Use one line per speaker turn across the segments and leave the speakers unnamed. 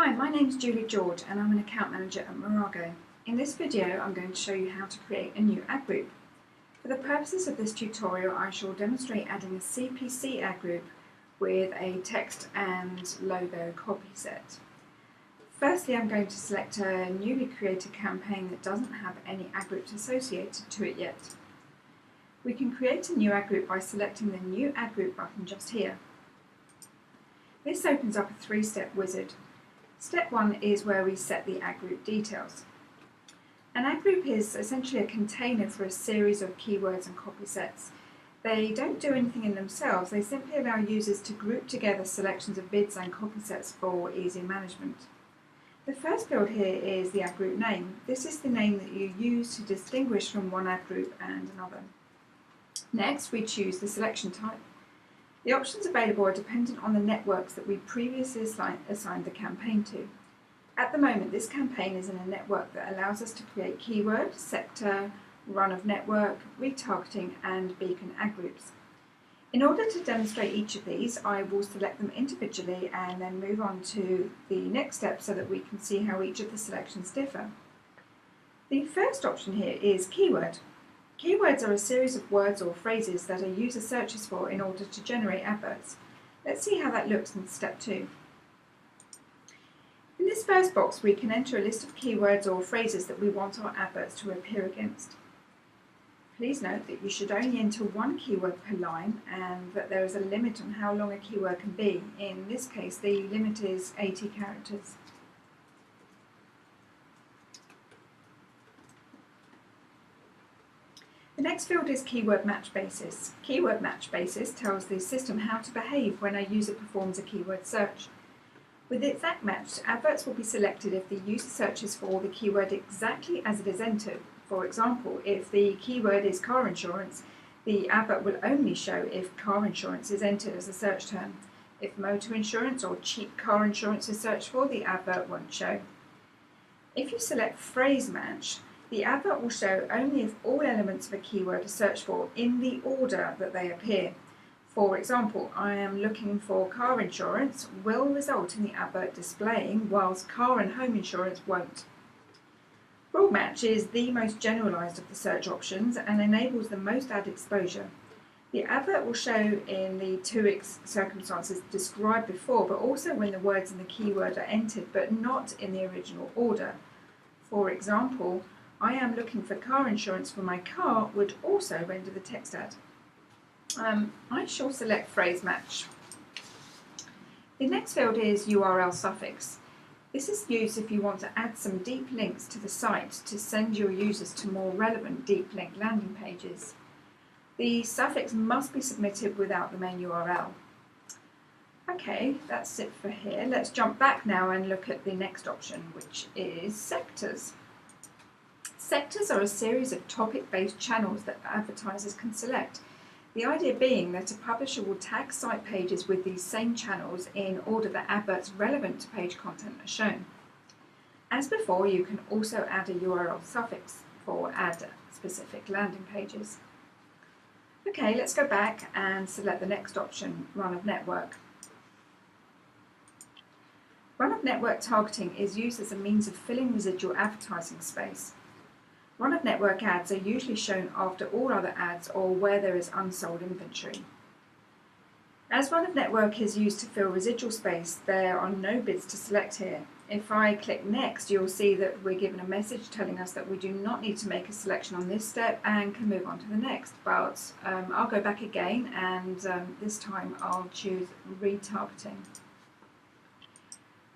Hi, my name is Julie George and I'm an account manager at Morago. In this video I'm going to show you how to create a new ad group. For the purposes of this tutorial I shall demonstrate adding a CPC ad group with a text and logo copy set. Firstly, I'm going to select a newly created campaign that doesn't have any ad groups associated to it yet. We can create a new ad group by selecting the New Ad Group button just here. This opens up a three-step wizard. Step 1 is where we set the ad group details. An ad group is essentially a container for a series of keywords and copy sets. They don't do anything in themselves, they simply allow users to group together selections of bids and copy sets for easy management. The first field here is the ad group name. This is the name that you use to distinguish from one ad group and another. Next, we choose the selection type. The options available are dependent on the networks that we previously assigned the campaign to. At the moment, this campaign is in a network that allows us to create keyword, sector, run of network, retargeting, and beacon ad groups. In order to demonstrate each of these, I will select them individually and then move on to the next step so that we can see how each of the selections differ. The first option here is keyword. Keywords are a series of words or phrases that a user searches for in order to generate adverts. Let's see how that looks in step 2. In this first box, we can enter a list of keywords or phrases that we want our adverts to appear against. Please note that you should only enter one keyword per line and that there is a limit on how long a keyword can be. In this case, the limit is 80 characters. The next field is Keyword Match Basis. Keyword Match Basis tells the system how to behave when a user performs a keyword search. With exact match, adverts will be selected if the user searches for the keyword exactly as it is entered. For example, if the keyword is car insurance, the advert will only show if car insurance is entered as a search term. If motor insurance or cheap car insurance is searched for, the advert won't show. If you select Phrase Match, the advert will show only if all elements of a keyword are searched for in the order that they appear. For example, I am looking for car insurance will result in the advert displaying, whilst car and home insurance won't. Broad Match is the most generalised of the search options and enables the most ad exposure. The advert will show in the two circumstances described before, but also when the words in the keyword are entered but not in the original order. For example, I am looking for car insurance for my car would also render the text ad. I shall select Phrase Match. The next field is URL suffix. This is used if you want to add some deep links to the site to send your users to more relevant deep link landing pages. The suffix must be submitted without the main URL. Okay, that's it for here. Let's jump back now and look at the next option, which is sectors. Sectors are a series of topic-based channels that advertisers can select. The idea being that a publisher will tag site pages with these same channels in order that adverts relevant to page content are shown. As before, you can also add a URL suffix for ad-specific landing pages. Okay, let's go back and select the next option, Run of Network. Run of Network targeting is used as a means of filling residual advertising space. Run of network ads are usually shown after all other ads or where there is unsold inventory. As run of network is used to fill residual space, there are no bids to select here. If I click next, you'll see that we're given a message telling us that we do not need to make a selection on this step and can move on to the next. But I'll go back again and this time I'll choose retargeting.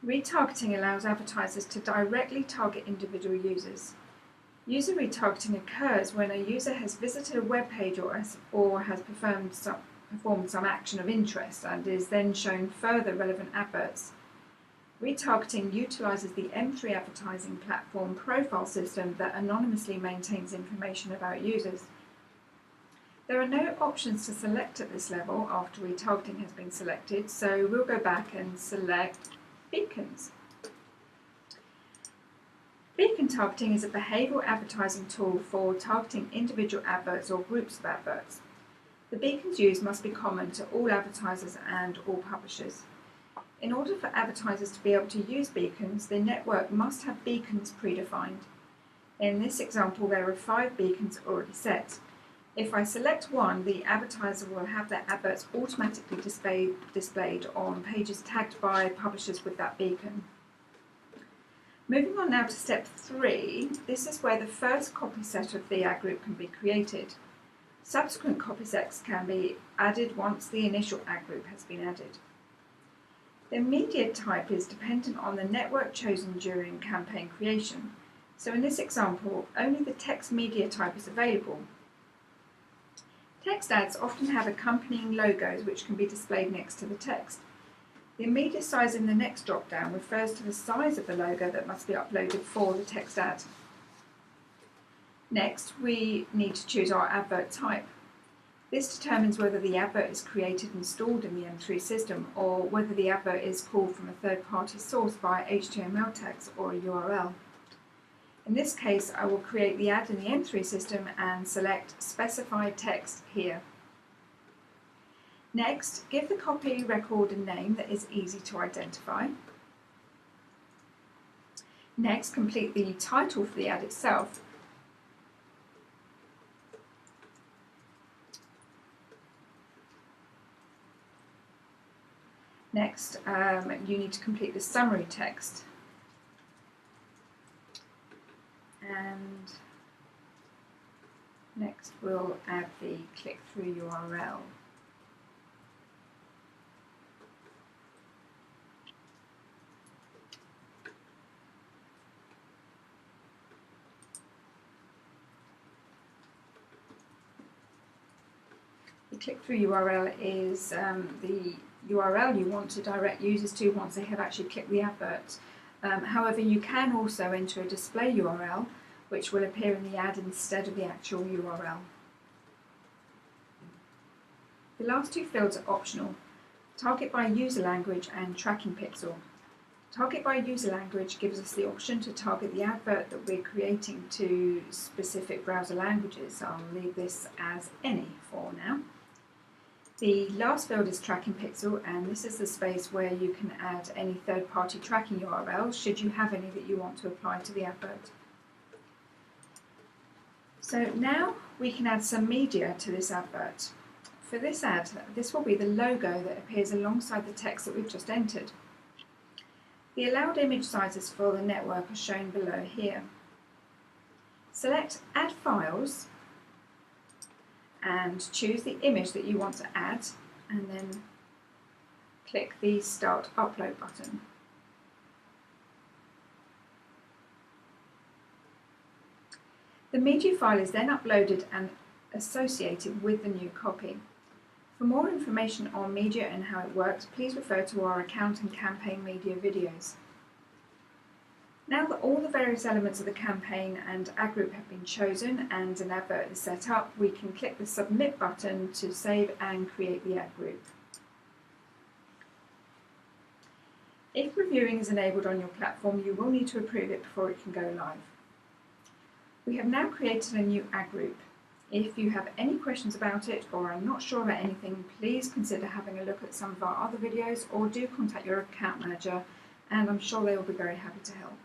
Retargeting allows advertisers to directly target individual users. User retargeting occurs when a user has visited a web page or has performed some action of interest and is then shown further relevant adverts. Retargeting utilises the M3 advertising platform profile system that anonymously maintains information about users. There are no options to select at this level after retargeting has been selected, so we'll go back and select beacons. Beacon targeting is a behavioural advertising tool for targeting individual adverts or groups of adverts. The beacons used must be common to all advertisers and all publishers. In order for advertisers to be able to use beacons, the network must have beacons predefined. In this example, there are 5 beacons already set. If I select one, the advertiser will have their adverts automatically displayed on pages tagged by publishers with that beacon. Moving on now to step 3, this is where the first copy set of the ad group can be created. Subsequent copy sets can be added once the initial ad group has been added. The media type is dependent on the network chosen during campaign creation. So in this example, only the text media type is available. Text ads often have accompanying logos which can be displayed next to the text. The media size in the next drop-down refers to the size of the logo that must be uploaded for the text ad. Next, we need to choose our advert type. This determines whether the advert is created and stored in the M3 system or whether the advert is pulled from a third-party source via HTML tags or a URL. In this case, I will create the ad in the M3 system and select Specify Text here. Next, give the copy record a name that is easy to identify. Next, complete the title for the ad itself. Next, you need to complete the summary text. And next we'll add the click-through URL. The click-through URL is the URL you want to direct users to once they have actually clicked the advert. However, you can also enter a display URL which will appear in the ad instead of the actual URL. The last 2 fields are optional: target by user language and tracking pixel. Target by user language gives us the option to target the advert that we're creating to specific browser languages. I'll leave this as any for now. The last field is tracking pixel, and this is the space where you can add any third-party tracking URLs should you have any that you want to apply to the advert. So now we can add some media to this advert. For this ad, this will be the logo that appears alongside the text that we've just entered. The allowed image sizes for the network are shown below here. Select Add Files and choose the image that you want to add, and then click the Start Upload button. The media file is then uploaded and associated with the new copy. For more information on media and how it works, please refer to our account and campaign media videos. Now that all the various elements of the campaign and ad group have been chosen and an advert is set up, we can click the Submit button to save and create the ad group. If reviewing is enabled on your platform, you will need to approve it before it can go live. We have now created a new ad group. If you have any questions about it or are not sure about anything, please consider having a look at some of our other videos or do contact your account manager, and I'm sure they will be very happy to help.